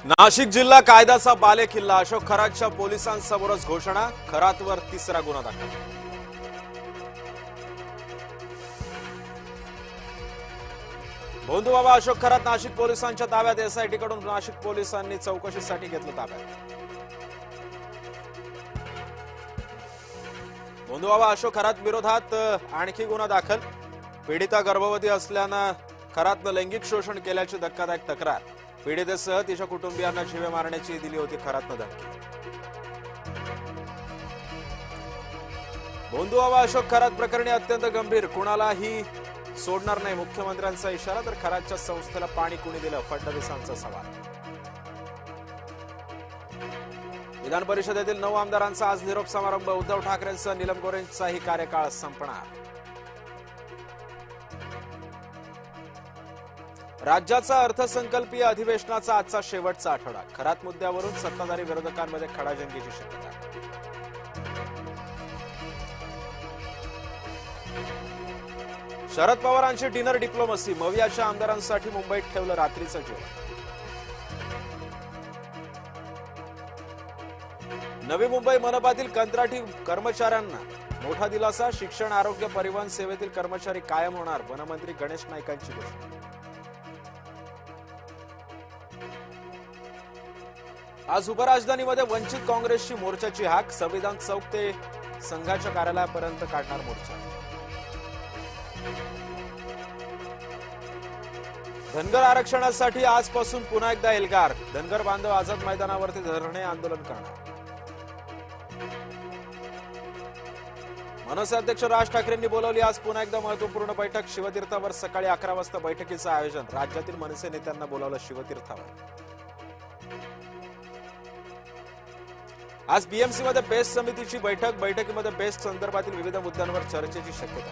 नाशिक जिल्हा कायद्याचा बालेकिल्ला, अशोक खरातच्या पोलिसांसमोरच घोषणा, खरातवर तिसरा गुन्हा दाखल. भोंदूबाबा अशोक खरात नाशिक पोलिसांच्या ताब्यात. एसआयटी कडून नाशिक पोलिसांनी चौकशीसाठी घेतलं ताब्यात. भोंदूबाबा अशोक खरात विरोधात आणखी गुन्हा दाखल. पीडिता गर्भवती असल्यानं खरातनं लैंगिक शोषण केल्याची धक्कादायक तक्रार. पीडितेसह तिच्या कुटुंबियांना जीवे मारण्याची दिली होती खरातनं धमकी. भोंदूबाबा अशोक खरात प्रकरणी अत्यंत गंभीर, कुणालाही सोडणार नाही मुख्यमंत्र्यांचा इशारा. तर खरातच्या संस्थेला पाणी कुणी दिलं, फडणवीसांचा सवाल. विधान परिषदेतील 9 आमदारांचा आज निरोप समारंभ. उद्धव ठाकरेंसह नीलम गोऱ्हेंचाही कार्यकाळ संपणार. राज्याचा अर्थसंकल्पीय अधिवेशनाचा आजचा शेवटचा आठवडा. खरात मुद्द्यावरून सत्ताधारी विरोधकांमध्ये खडाजंगीची शक्यता. शरद पवारांची डिनर डिप्लोमसी. मवियाच्या आमदारांसाठी मुंबईत ठेवलं रात्रीचं जेवण. नवी मुंबई मनपातील कंत्राटी कर्मचाऱ्यांना मोठा दिलासा. शिक्षण, आरोग्य, परिवहन सेवेतील कर्मचारी कायम होणार. वनमंत्री गणेश नाईकांची घोषणा. आज उपराजधानीमध्ये वंचित काँग्रेसची मोर्चाची हाक. संविधान चौक ते संघाच्या कार्यालयापर्यंत काढणार मोर्चा. धनगर आरक्षणासाठी आजपासून पुन्हा एकदा एल्गार. धनगर बांधव आझाद मैदानावरती धरणे आंदोलन करणार. मनसे अध्यक्ष राज ठाकरेंनी बोलावली आज पुन्हा एकदा महत्वपूर्ण बैठक. शिवतीर्थावर सकाळी 11 वाजता बैठकीचं आयोजन. राज्यातील मनसे नेत्यांना बोलावलं शिवतीर्थावर. आज बीएमसी मध्ये बेस्ट समितीची बैठक. बैठकीमध्ये बेस्ट संदर्भातील विविध मुद्द्यांवर चर्चेची शक्यता.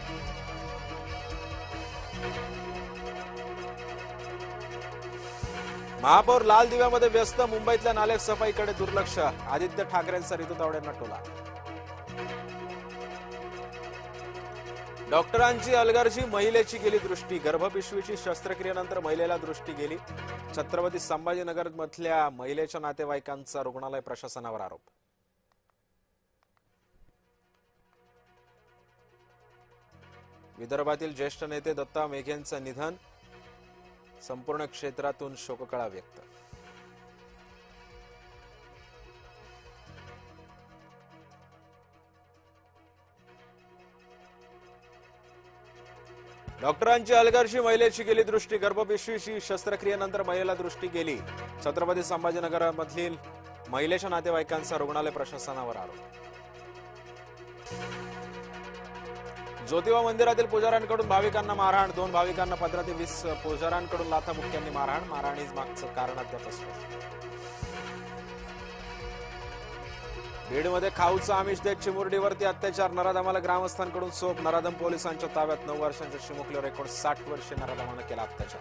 महापौर लाल दिव्यामध्ये व्यस्त. मुंबईतल्या नाले सफाईकडे दुर्लक्ष. आदित्य ठाकरेंचा ऋतू तावडेंना टोला. डॉक्टरांची अलगर्जी, महिलेची गेली दृष्टी. गर्भपिशवीची शस्त्रक्रियेनंतर महिलेला दृष्टी गेली. छत्रपती संभाजीनगर मधल्या महिलेच्या नातेवाईकांचा रुग्णालय प्रशासनावर आरोप. विदर्भातील ज्येष्ठ नेते दत्ता मेघेंचं निधन. संपूर्ण क्षेत्रातून शोककळा व्यक्त. डॉक्टरांची अलगर्जी, महिलेची गेली दृष्टी. गर्भपिशवीची शस्त्रक्रियेनंतर महिलेला दृष्टी गेली. छत्रपती संभाजीनगर मधील महिलेच्या नातेवाईकांचा रुग्णालय प्रशासनावर आरोप. ज्योतिबा मंदिरातील पुजाऱ्यांकडून भाविकांना मारहाण. 2 भाविकांना 15 ते 20 पुजाऱ्यांकडून लाथाबुक्क्यांनी मारहाण. मारहाणी मागचं कारण अद्याप स्पष्ट. बीडमध्ये खाऊचं आमिष देत चिमुरडीवरती अत्याचार. नराधमाला ग्रामस्थांकडून चोप. नराधम पोलिसांच्या ताब्यात. 9 वर्षांच्या चिमुकलीवर एकूण 60 वर्षे नराधमानं केला अत्याचार.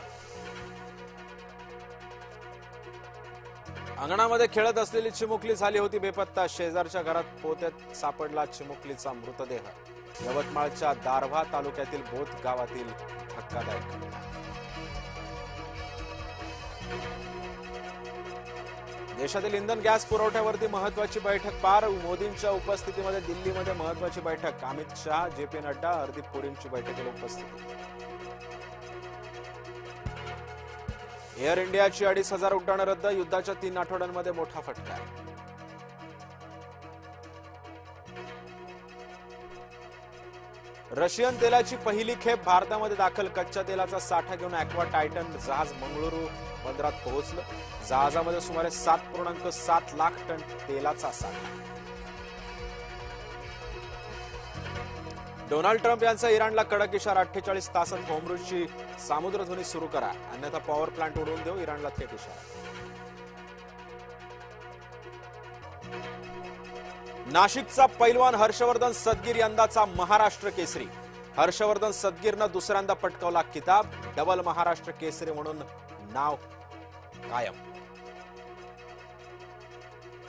अंगणामध्ये खेळत असलेली चिमुकली झाली होती बेपत्ता. शेजारच्या घरात पोत्यात सापडला चिमुकलीचा मृतदेह. यवतमाळच्या दारव्हा तालुक्यातील बोथ गावातील धक्कादायक घटना. देशातील इंधन गॅस पुरवठ्यावरती महत्वाची बैठक पार. मोदींच्या उपस्थितीमध्ये दिल्लीमध्ये महत्वाची बैठक. अमित शहा, जेपी नड्डा, हरदीप पुरींची बैठकीला उपस्थिती. एअर इंडियाची 2,500 उड्डाणं रद्द. युद्धाच्या 3 आठवड्यांमध्ये मोठा फटका. रशियन तेलाची पहिली खेप भारतामध्ये दाखल. कच्च्या तेलाचा साठा घेऊन ॲक्वा टायटन जहाज मंगळुरू बंदरात पोहोचलं. जहाजामध्ये सुमारे 7.7 लाख टन तेलाचा साठा. डोनाल्ड ट्रम्प यांचा इराणला कडक इशारा. 48 तासात होर्मुझची सामुद्रधुनी सुरू करा, अन्यथा पॉवर प्लांट उडवून देऊ. इराणला थेट इशारा. नाशिकचा पैलवान हर्षवर्धन सदगीर यंदाचा महाराष्ट्र केसरी. हर्षवर्धन सदगीरनं दुसऱ्यांदा पटकावला किताब. डबल महाराष्ट्र केसरी म्हणून नाव कायम.